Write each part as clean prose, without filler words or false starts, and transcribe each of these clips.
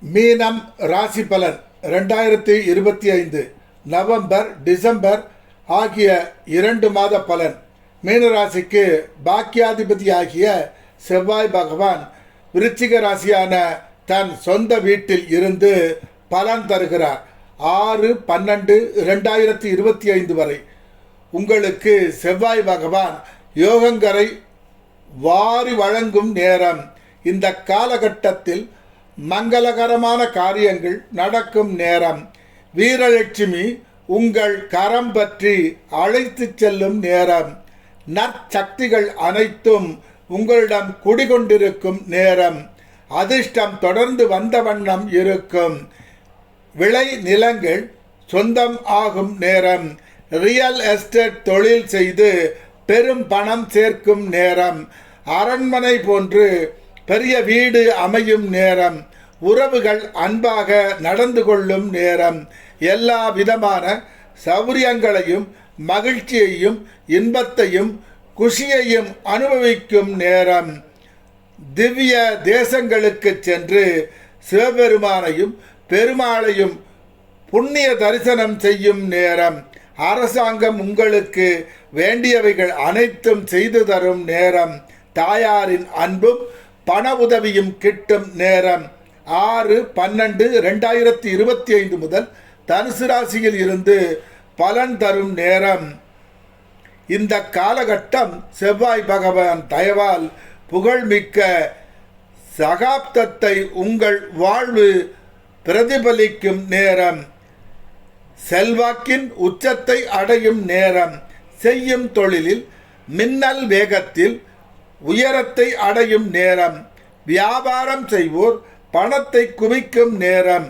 மீனம் ராசி பலன் 2025 நவம்பர் டிசம்பர் ஆகிய 2 மாத பலன். மீனராசிக்கு பாக்கியாதிபதி ஆகிய செவ்வாய் பகவான் விருச்சிக ராசியான தன் சொந்த வீட்டில் இருந்து பலன் தருகிறார். 6/12/2025 வரை உங்களுக்கு செவ்வாய் பகவான் யோகங்கரை வாரி வழங்கும் நேரம். இந்த காலகட்டத்தில் மங்களகரமான காரியங்கள் நடக்கும் நேரம். வீரலட்சுமி உங்கள் கரம் பற்றி அழைத்து செல்லும் நேரம். நற்சக்திகள் அனைத்தும் உங்களிடம் குடிகொண்டிருக்கும் நேரம். அதிர்ஷ்டம் தொடர்ந்து வந்த வண்ணம் இருக்கும். விளை நிலங்கள் சொந்தம் ஆகும் நேரம். ரியல் எஸ்டேட் தொழில் செய்து பெரும் பணம் சேர்க்கும் நேரம். அரண்மனை போன்று பெரிய வீடு அமையும் நேரம். உறவுகள் அன்பாக நடந்து கொள்ளும் நேரம். எல்லா விதமான சௌரியங்களையும் மகிழ்ச்சியையும் இன்பத்தையும் குஷியையும் அனுபவிக்கும் நேரம். திவ்ய தேசங்களுக்கு சென்று சிவபெருமானையும் பெருமாளையும் புண்ணிய தரிசனம் செய்யும் நேரம். அரசாங்கம் உங்களுக்கு வேண்டியவைகள் அனைத்தும் செய்து தரும் நேரம். தாயாரின் அன்பும் பண உதவியும் கிட்டும் நேரம். 6/12/2025 முதல் தனுசு ராசியில் இருந்து பலன் தரும் நேரம். இந்த காலகட்டம் செவ்வாய் பகவான் தயவால் புகழ்மிக்க சகாப்தத்தை உங்கள் வாழ்வு பிரதிபலிக்கும் நேரம். செல்வாக்கின் உச்சத்தை அடையும் நேரம். செய்யும் தொழிலில் மின்னல் வேகத்தில் உயரத்தை அடையும் நேரம். வியாபாரம் செய்வோர் பணத்தை குவிக்கும் நேரம்.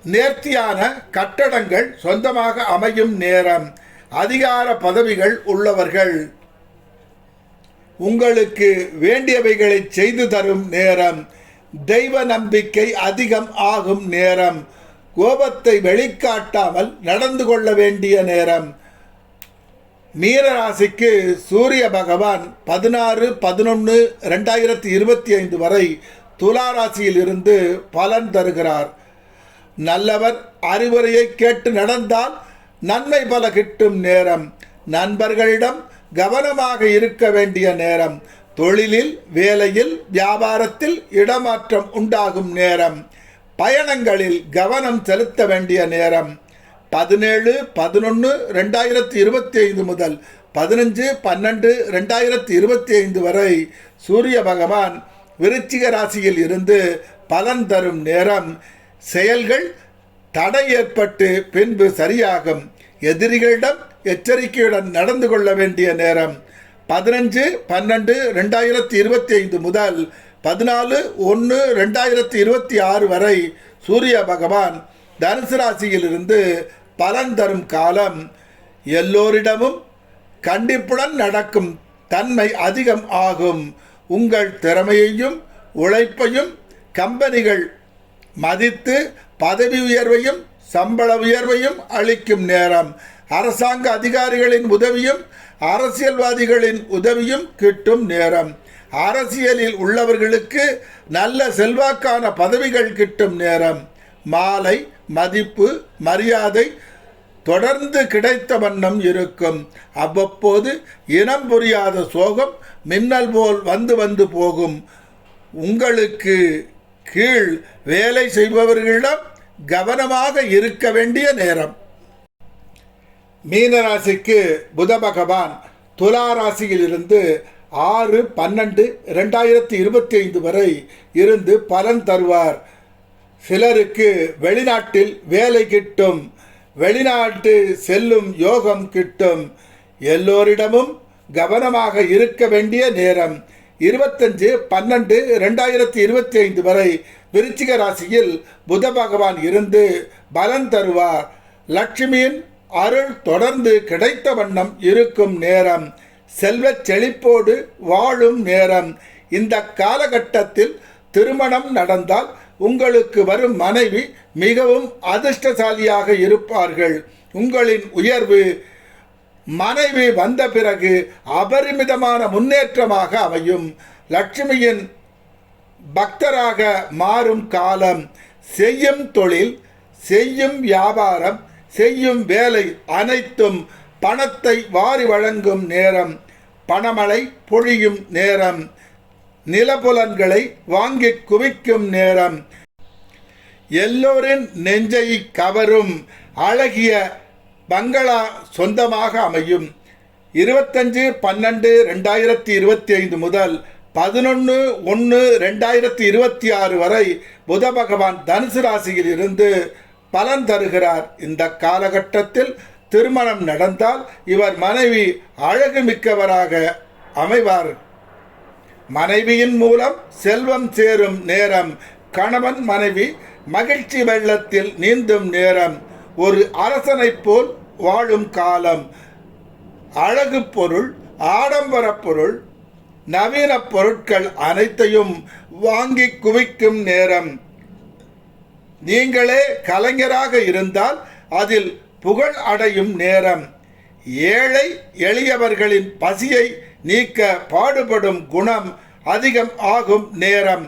நேர்த்தியான கட்டடங்கள் சொந்தமாக அமையும் நேரம். அதிகார பதவிகள் உள்ளவர்கள் உங்களுக்கு வேண்டியவைகளை செய்து தரும் நேரம். தெய்வ நம்பிக்கை அதிகம் ஆகும் நேரம். கோபத்தை வெளிக்காட்டாமல் நடந்து கொள்ள வேண்டிய நேரம். மீனராசிக்கு சூரிய பகவான் 16/11/2025 வரை துலா ராசியில் இருந்து பலன் தருகிறார். நல்லவர் அறிவுரையை கேட்டு நடந்தால் நன்மை பல கிட்டும் நேரம். நண்பர்களிடம் கவனமாக இருக்க வேண்டிய நேரம். தொழிலில் வேலையில் வியாபாரத்தில் இடமாற்றம் உண்டாகும் நேரம். பயணங்களில் கவனம் செலுத்த வேண்டிய நேரம். 17/11/2025 முதல் 15/12/2025 வரை சூரிய பகவான் விருச்சிக ராசியில் இருந்து பலன் தரும் நேரம். செயல்கள் தடை ஏற்பட்டு பின்பு சரியாகும். எதிரிகளிடம் எச்சரிக்கையுடன் நடந்து கொள்ள வேண்டிய நேரம். 15/12/2025 முதல் 14/1/2026 வரை சூரிய பகவான் தனுசு ராசியில் இருந்து பலன் தரும் காலம். எல்லோரிடமும் கண்டிப்புடன் நடக்கும் தன்மை அதிகம் ஆகும். உங்கள் திறமையையும் உழைப்பையும் கம்பெனிகள் மதித்து பதவி உயர்வையும் சம்பள உயர்வையும் அளிக்கும் நேரம். அரசாங்க அதிகாரிகளின் உதவியும் அரசியல்வாதிகளின் உதவியும் கிட்டும் நேரம். அரசியலில் உள்ளவர்களுக்கு நல்ல செல்வாக்கான பதவிகள் கிட்டும் நேரம். மாலை மதிப்பு மரியாதை தொடர்ந்து கிடைத்த வண்ணம் இருக்கும். அவ்வப்போது இனம் புரியாத சோகம் மின்னல் போல் வந்து வந்து போகும். உங்களுக்கு கீழ் வேலை செய்பவர்களிடம் கவனமாக இருக்க வேண்டிய நேரம். மீனராசிக்கு புத பகவான் துலா ராசியில் இருந்து 6/12/2025 வரை இருந்து பலன் தருவார். சிலருக்கு வெளிநாட்டில் வேலை கிட்டும். வெளிநாட்டு செல்லும் யோகம் கிட்டும். எல்லோரிடமும் கவனமாக இருக்க வேண்டிய நேரம். 25/12/2025 வரை விருச்சிக ராசியில் புத பகவான் இருந்து பலன் தருவார். லட்சுமியின் அருள் தொடர்ந்து கிடைத்த வண்ணம் இருக்கும் நேரம். செல்வச் செழிப்போடு வாழும் நேரம். இந்த காலகட்டத்தில் திருமணம் நடந்தால் உங்களுக்கு வரும் மனைவி மிகவும் அதிர்ஷ்டசாலியாக இருப்பார்கள். உங்களின் உயர்வு மனைவி வந்த பிறகு அபரிமிதமான முன்னேற்றமாக அமையும். லட்சுமியின் பக்தராக மாறும் காலம். செய்யும் தொழில், செய்யும் வியாபாரம், செய்யும் வேலை அனைத்தும் பணத்தை வாரி வழங்கும் நேரம். பணமழை பொழியும் நேரம். நிலப்புலன்களை வாங்கி குவிக்கும் நேரம். எல்லோரின் நெஞ்சை கவரும் அழகிய பங்களா சொந்தமாக அமையும். 25/12/2025 முதல் 11/1/2026 வரை புத பகவான் தனுசு ராசியில் இருந்து பலன் தருகிறார். இந்த காலகட்டத்தில் திருமணம் நடந்தால் இவர் மனைவி அழகு மிக்கவராக அமைவார். மனைவியின் மூலம் செல்வம் சேரும் நேரம். கணவன் மனைவி மகிழ்ச்சி வெள்ளத்தில் நீந்தும் நேரம். ஒரு அரசனைப் போல் வாழும் காலம். அழகு பொருள், ஆடம்பர பொருள், நவீன பொருட்கள் அனைத்தையும் வாங்கி குவிக்கும் நேரம். நீங்களே கலைஞராக இருந்தால் அதில் புகழ் அடையும் நேரம். ஏழை எளியவர்களின் பசியை நீக்க பாடுபடும் குணம் அதிகம் ஆகும் நேரம்.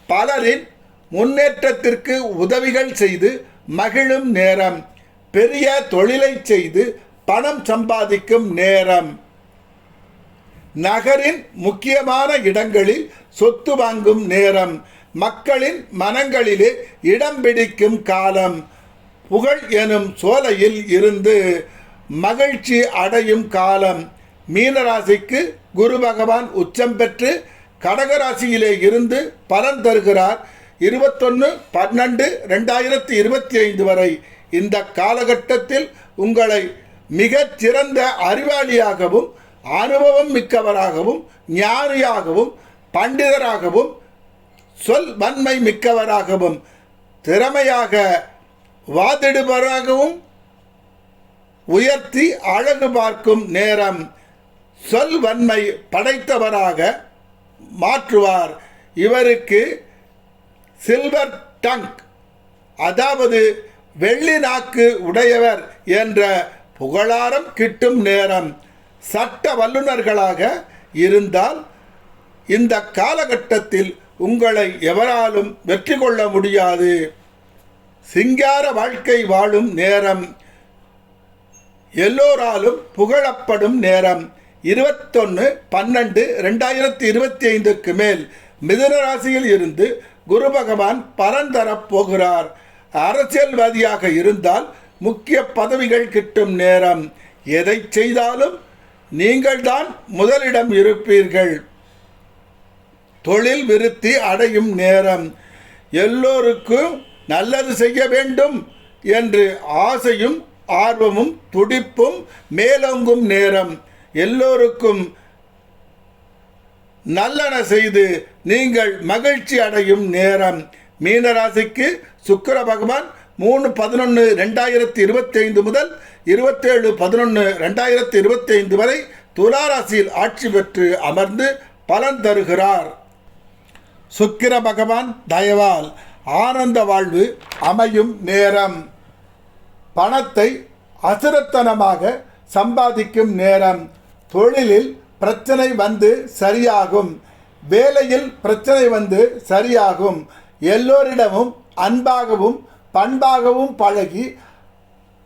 பலரின் முன்னேற்றத்திற்கு உதவிகள் செய்து மகிழும் நேரம். பெரிய தொழிலை செய்து பணம் சம்பாதிக்கும் நேரம். நகரின் முக்கியமான இடங்களில் சொத்து வாங்கும் நேரம். மக்களின் மனங்களிலே இடம் பிடிக்கும் காலம். புகழ் எனும் சோலையில் இருந்து மகிழ்ச்சி அடையும் காலம். மீனராசிக்கு குரு பகவான் உச்சம் பெற்று கடகராசியிலே இருந்து பலன் தருகிறார். 21/12/2025 வரை. இந்த காலகட்டத்தில் உங்களை மிகச் சிறந்த அறிவாளியாகவும் அனுபவம் மிக்கவராகவும் ஞானியாகவும் பண்டிதராகவும் சொல் வன்மை மிக்கவராகவும் திறமையாக வாதிடுபவராகவும் உயர்த்தி அழகு பார்க்கும் நேரம். சொல் வன்மை படைத்தவராக மாற்றுவார். இவருக்கு சில்வர் டங்க், அதாவது வெள்ளி நாக்கு உடையவர் என்ற புகழாரம் கிட்டும் நேரம். சட்ட வல்லுநர்களாக இருந்தால் இந்த காலகட்டத்தில் உங்களை எவராலும் வெற்றி கொள்ள முடியாது. சிங்கார வாழ்க்கை வாழும் நேரம். எல்லோராலும் புகழப்படும் நேரம். 21/12/2025 மேல் மிதுன ராசியில் இருந்து குரு பகவான் பலன் தரப்போகிறார். அரசியல்வாதியாக இருந்தால் முக்கிய பதவிகள் கிட்டும் நேரம். எதை செய்தாலும் நீங்கள்தான் முதலிடம் இருப்பீர்கள். தொழில் விருத்தி அடையும் நேரம். எல்லோருக்கும் நல்லது செய்ய வேண்டும் என்று ஆசையும் ஆர்வமும் துடிப்பும் மேலோங்கும் நேரம். எல்லோருக்கும் நல்லன செய்து நீங்கள் மகிழ்ச்சி அடையும் நேரம். மீனராசிக்கு சுக்கிர பகவான் 3/11/2025 முதல் 27/11/2025 வரை துலாராசியில் ஆட்சி பெற்று அமர்ந்து பலன் தருகிறார். சுக்கிர பகவான் தயவால் ஆனந்த வாழ்வு அமையும் நேரம். பணத்தை அசுரத்தனமாக சம்பாதிக்கும் நேரம். தொழிலில் பிரச்சனை வந்து சரியாகும். வேலையில் பிரச்சனை வந்து சரியாகும். எல்லோரிடமும் அன்பாகவும் பண்பாகவும் பழகி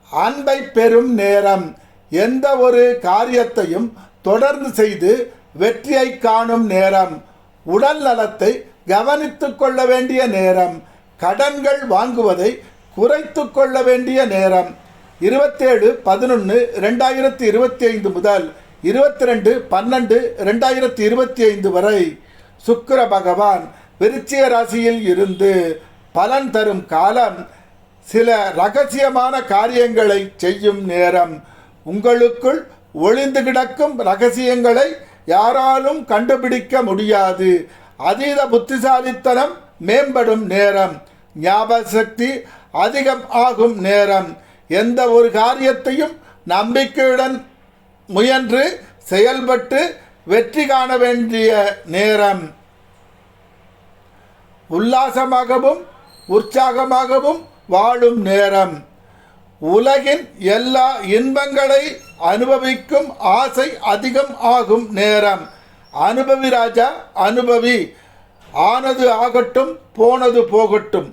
அன்பை பெறும் நேரம். எந்த ஒரு காரியத்தையும் தொடர்ந்து செய்து வெற்றியை காணும் நேரம். உடல் நலத்தை கவனித்து கொள்ள வேண்டிய நேரம். கடன்கள் வாங்குவதை குறைத்து கொள்ள வேண்டிய நேரம். 27/11/2025 முதல் 22/12/2025 வரை சுக்கிர பகவான் விருச்சிக ராசியில் இருந்து பலன் தரும் காலம். சில ரகசியமான காரியங்களை செய்யும் நேரம். உங்களுக்குள் ஒளிந்து கிடக்கும் ரகசியங்களை யாராலும் கண்டுபிடிக்க முடியாது. அதீத புத்திசாலித்தனம் மேம்படும் நேரம். ஞாபக சக்தி அதிகம் ஆகும் நேரம். எந்த ஒரு காரியத்தையும் நம்பிக்கையுடன் முயன்று செயல்பட்டு வெற்றி காண வேண்டிய நேரம். உல்லாசமாகவும் உற்சாகமாகவும் வாழும் நேரம். உலகின் எல்லா இன்பங்களை அனுபவிக்கும் ஆசை அதிகம் ஆகும் நேரம். அனுபவி ராஜா அனுபவி. ஆனது ஆகட்டும், போனது போகட்டும்.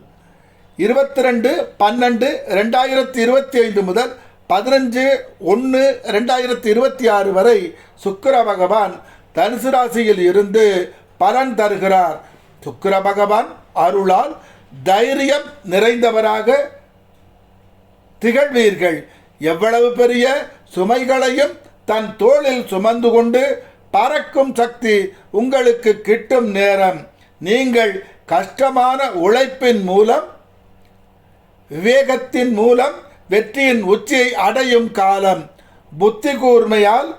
22/12/2025 முதல் 15/1/2026 வரை சுக்கிர பகவான் தனுசு ராசியில் இருந்து பலன் தருகிறார். சுக்கிர பகவான் அருளால் தைரியம் நிறைந்தவராக திகழ்வீர்கள். எவ்வளவு பெரிய சுமைகளையும் தன் தோளில் சுமந்து கொண்டு பறக்கும் சக்தி உங்களுக்கு கிட்டும் நேரம். நீங்கள் கஷ்டமான உழைப்பின் மூலம், விவேகத்தின் மூலம் வெற்றியின் உச்சியை அடையும் காலம். புத்தி கூர்மையால்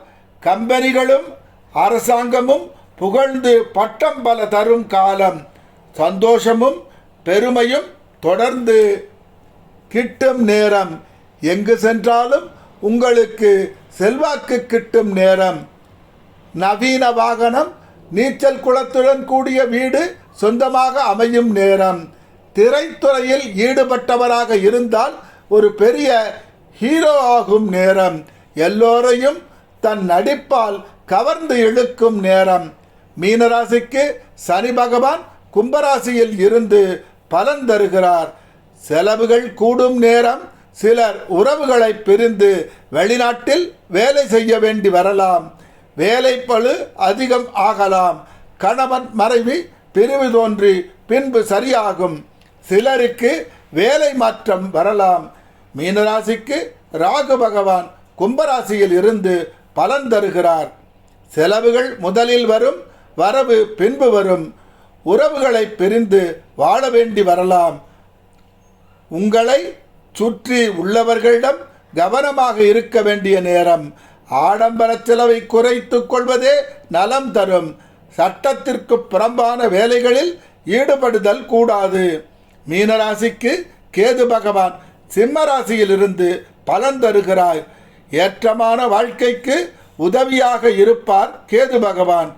கம்பெனிகளும் அரசாங்கமும் புகழ்ந்து பட்டம் பல தரும் காலம். சந்தோஷமும் பெருமையும் தொடர்ந்து கிட்டும் நேரம். எங்கு சென்றாலும் உங்களுக்கு செல்வாக்கு கிட்டும் நேரம். நவீன வாகனம், நீச்சல் குளத்துடன் கூடிய வீடு சொந்தமாக அமையும் நேரம். திரைத்துறையில் ஈடுபட்டவராக இருந்தால் ஒரு பெரிய ஹீரோ ஆகும் நேரம். எல்லோரையும் தன் நடிப்பால் கவர்ந்து இழுக்கும் நேரம். மீனராசிக்கு சனி பகவான் கும்பராசியில் இருந்து பலன் தருகிறார். செலவுகள் கூடும் நேரம். சிலர் உறவுகளை பிரிந்து வெளிநாட்டில் வேலை செய்ய வேண்டி வரலாம். வேலை பளு அதிகம் ஆகலாம். கணவன் மனைவி பிரிவு தோன்றி பின்பு சரியாகும். சிலருக்கு வேலை மாற்றம் வரலாம். மீனராசிக்கு ராகு பகவான் கும்பராசியில் இருந்து பலன் தருகிறார். செலவுகள் முதலில் வரும், வரவு பின்பு வரும். உறவுகளை பிரிந்து வாழ வேண்டி வரலாம். உங்களை சுற்றி உள்ளவர்களிடம் கவனமாக இருக்க வேண்டிய நேரம். ஆடம்பர செலவை குறைத்துக் கொள்வதே நலம் தரும். சட்டத்திற்கு புறம்பான வேலைகளில் ஈடுபடுதல் கூடாது. மீனராசிக்கு கேது பகவான் சிம்ம ராசியிலிருந்து பலன் தருகிறார். ஏற்றமான வாழ்க்கைக்கு உதவியாக இருப்பார் கேது பகவான்.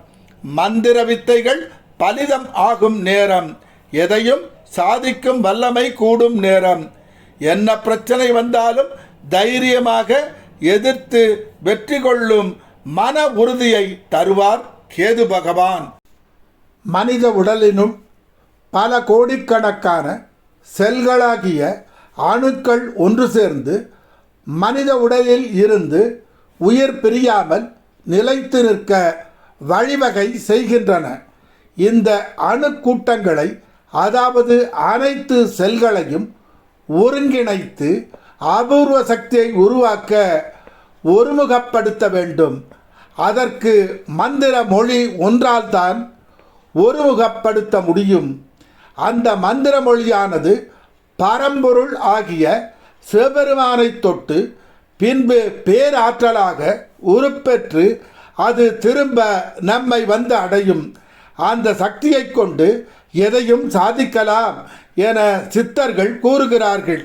மந்திர வித்தைகள் பலிதம் ஆகும் நேரம். எதையும் சாதிக்கும் வல்லமை கூடும் நேரம். என்ன பிரச்சனை வந்தாலும் தைரியமாக எதிர்த்து வெற்றி கொள்ளும் மன உறுதியை தருவார் கேது பகவான். மனித உடலினும் பல கோடிக்கணக்கான செல்களாகிய அணுக்கள் ஒன்று சேர்ந்து மனித உடலில் இருந்து உயிர் பிரியாமல் நிலைத்து நிற்க வழிவகை செய்கின்றன. இந்த அணுக்கூட்டங்களை, அதாவது அனைத்து செல்களையும் ஒருங்கிணைத்து அபூர்வ சக்தியை உருவாக்க ஒருமுகப்படுத்த வேண்டும். அதற்கு மந்திர மொழி ஒன்றால் தான் ஒருமுகப்படுத்த முடியும். அந்த மந்திர மொழியானது பரம்பொருள் ஆகிய சிவபெருமானை தொட்டு பின்பு பேராற்றலாக உருப்பெற்று அது திரும்ப நம்மை வந்து அடையும். அந்த சக்தியை கொண்டு எதையும் சாதிக்கலாம் என சித்தர்கள் கூறுகிறார்கள்.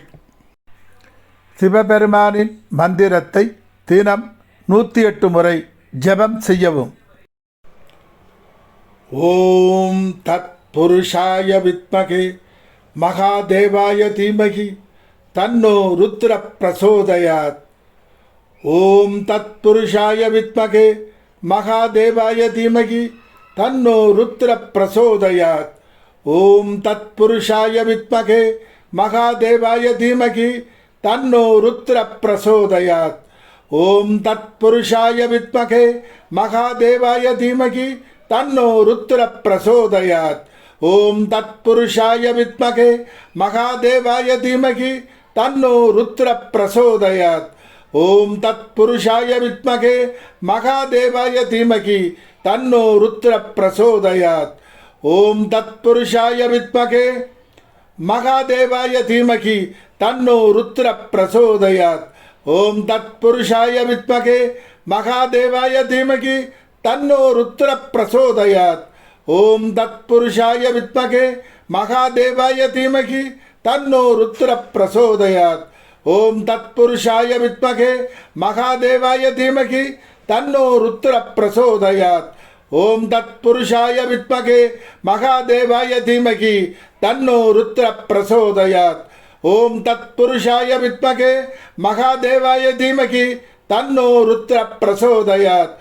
சிவபெருமானின் மந்திரத்தை தினம் 108 முறை ஜெபம் செய்யவும். ஓம் தத் புருஷாய வித்மகே மகாதேவாய தீமகி தன்னோ ருத்ர பிரசோதயாத். ஓம் தத் புருஷாய வித்மகே மகாதேவாய தீமகி தன்னோ ருத்ர பிரசோதயாத். ஓம் தத் புருஷாய வித்மகே மகாதேவாய தீமகி தன்னோ ருத்ர பிரசோதயாத். ஓம் தத் புருஷாய வித்மகே மகாதேவாய தீமகி தன்னோ ருத்ர பிரசோதயாத். ஓம் தத் புருஷாய வித்மகே மகாதேவாய தீமகி தன்னோ ருத்ர பிரசோதயாத். ஓம் தத் புருஷாய வித்மகே மகாதேவாய தீமகி தன்னோ ருத்ர பிரசோதயாத். ஓம் தத் புருஷாய வித்மகே மகாதேவாய தீமகி தன்னோ ருத்ர பிரசோதயாத். ஓம் தத் புருஷாய வித்மகே மகாதேவாய தீமகி தன்னோ ருத்ர பிரசோதயாத். ஓம் தத் புருஷாய வித்மகே மகாதேவாய தீமகி தன்னோ ருத்ர பிரசோதயாத். ஓம் தத் புருஷாய வித்மகே மகாதேவாய தீமகி தன்னோ ருத்ர பிரசோதயாத். ஓம் தத் புருஷாய வித்மகே மகாதேவாய தீமகி தன்னோ ருத்ர பிரசோதயாத். ஓம் தத் புருஷாய வித்மகே மகாதேவாய தீமகி தன்னோ ருத்ர பிரசோதயாத்.